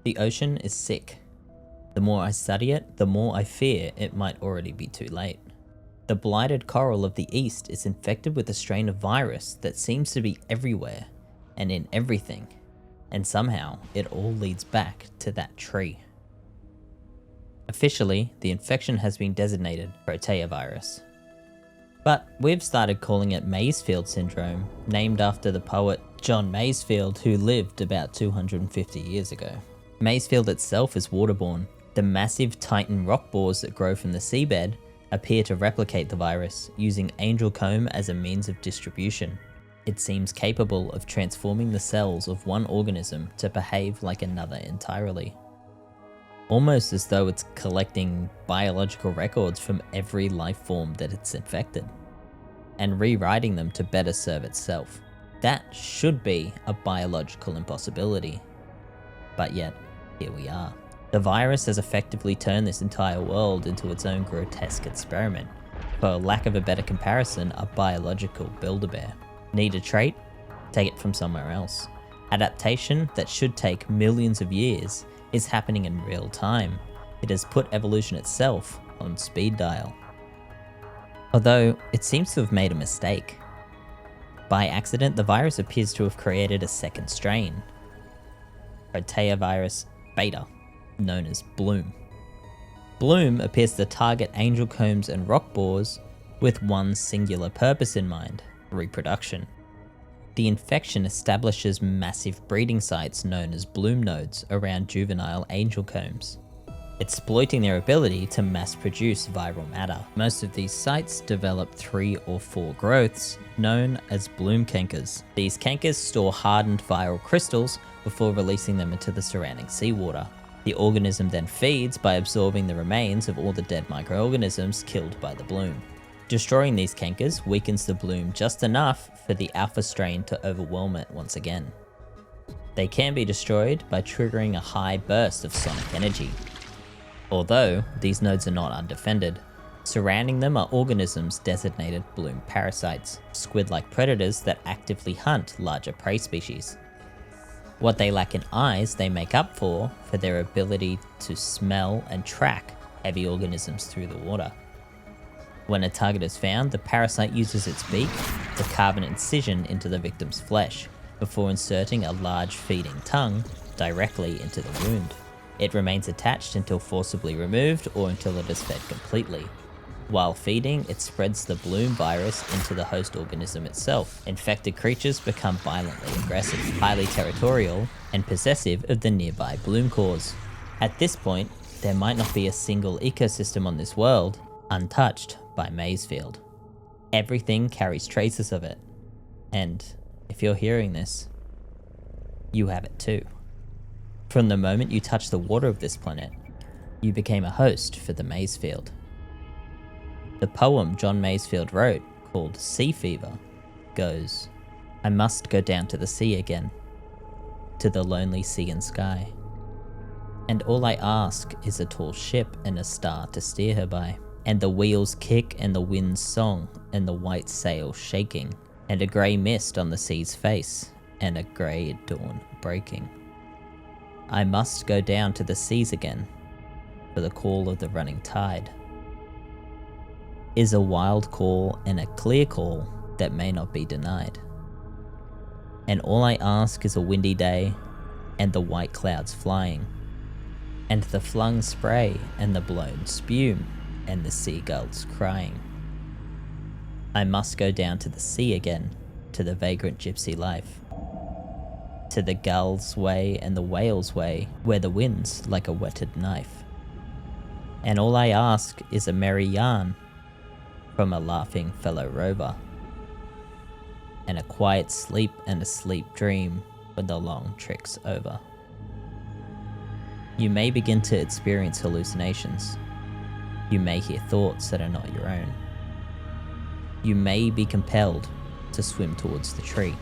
The ocean is sick. The more I study it, the more I fear it might already be too late. The blighted coral of the east is infected with a strain of virus that seems to be everywhere and in everything, and somehow it all leads back to that tree. Officially, the infection has been designated Proteavirus. But we've started calling it Masefield syndrome, named after the poet John Masefield, who lived about 250 years ago. Masefield itself is waterborne. The massive Titan rock bores that grow from the seabed appear to replicate the virus, using angel comb as a means of distribution. It seems capable of transforming the cells of one organism to behave like another entirely. Almost as though it's collecting biological records from every life form that it's infected, and rewriting them to better serve itself. That should be a biological impossibility. But yet, here we are. The virus has effectively turned this entire world into its own grotesque experiment. For lack of a better comparison, a biological Build-A-Bear. Need a trait? Take it from somewhere else. Adaptation that should take millions of years is happening in real time. It has put evolution itself on speed dial. Although, it seems to have made a mistake. By accident, the virus appears to have created a second strain, Proteavirus beta, known as Bloom. Bloom appears to target angel combs and rock bores with one singular purpose in mind: reproduction. The infection establishes massive breeding sites known as bloom nodes around juvenile angel combs, exploiting their ability to mass produce viral matter. Most of these sites develop 3 or 4 growths known as bloom cankers. These cankers store hardened viral crystals before releasing them into the surrounding seawater. The organism then feeds by absorbing the remains of all the dead microorganisms killed by the bloom. Destroying these cankers weakens the bloom just enough for the alpha strain to overwhelm it once again. They can be destroyed by triggering a high burst of sonic energy. Although these nodes are not undefended, surrounding them are organisms designated bloom parasites, squid-like predators that actively hunt larger prey species. What they lack in eyes they make up for their ability to smell and track heavy organisms through the water. When a target is found, the parasite uses its beak to carve an incision into the victim's flesh, before inserting a large feeding tongue directly into the wound. It remains attached until forcibly removed or until it is fed completely. While feeding, it spreads the bloom virus into the host organism itself. Infected creatures become violently aggressive, highly territorial, and possessive of the nearby bloom cores. At this point, there might not be a single ecosystem on this world untouched by Masefield. Everything carries traces of it. And if you're hearing this, you have it too. From the moment you touched the water of this planet, you became a host for the Masefield. The poem John Masefield wrote, called Sea Fever, goes, "I must go down to the sea again, to the lonely sea and sky. And all I ask is a tall ship and a star to steer her by, and the wheels kick and the wind's song and the white sail shaking, and a grey mist on the sea's face, and a grey dawn breaking. I must go down to the seas again, for the call of the running tide is a wild call and a clear call that may not be denied. And all I ask is a windy day, and the white clouds flying, and the flung spray and the blown spume, and the seagulls crying. I must go down to the sea again, to the vagrant gypsy life, to the gull's way and the whale's way, where the wind's like a whetted knife. And all I ask is a merry yarn from a laughing fellow rover, and a quiet sleep and a sleep dream when the long trick's over. You may begin to experience hallucinations. You may hear thoughts that are not your own. You may be compelled to swim towards the tree.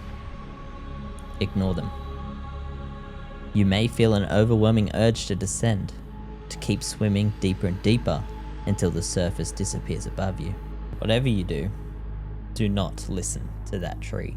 Ignore them. You may feel an overwhelming urge to descend, to keep swimming deeper and deeper until the surface disappears above you. Whatever you do, do not listen to that tree.